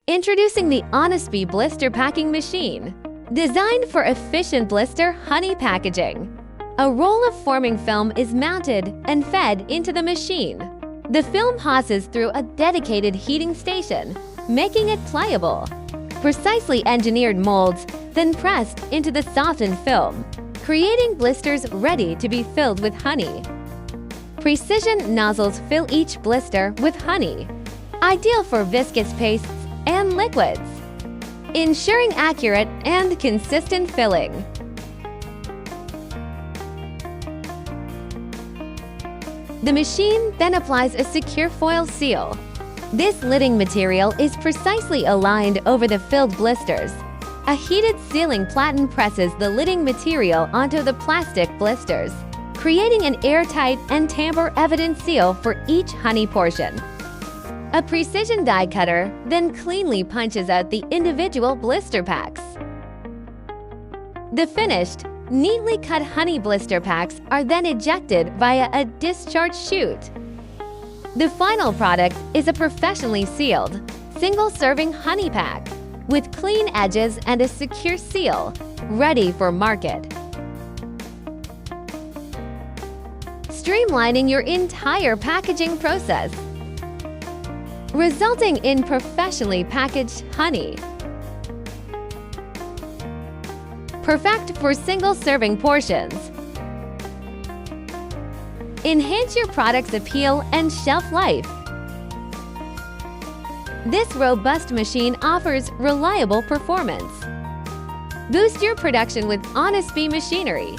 Introducing the Honestbee Blister Packing Machine, designed for efficient blister honey packaging. A roll of forming film is mounted and fed into the machine. The film passes through a dedicated heating station, making it pliable. Precisely engineered molds then pressed into the softened film, creating blisters ready to be filled with honey. Precision nozzles fill each blister with honey, ideal for viscous pastes and liquids, ensuring accurate and consistent filling. The machine then applies a secure foil seal. This lidding material is precisely aligned over the filled blisters. A heated sealing platen presses the lidding material onto the plastic blisters, creating an airtight and tamper-evident seal for each honey portion. A precision die cutter then cleanly punches out the individual blister packs. The finished, neatly cut honey blister packs are then ejected via a discharge chute. The final product is a professionally sealed, single-serving honey pack with clean edges and a secure seal, ready for market. Streamlining your entire packaging process, resulting in professionally packaged honey. Perfect for single-serving portions. Enhance your product's appeal and shelf life. This robust machine offers reliable performance. Boost your production with Honestbee machinery.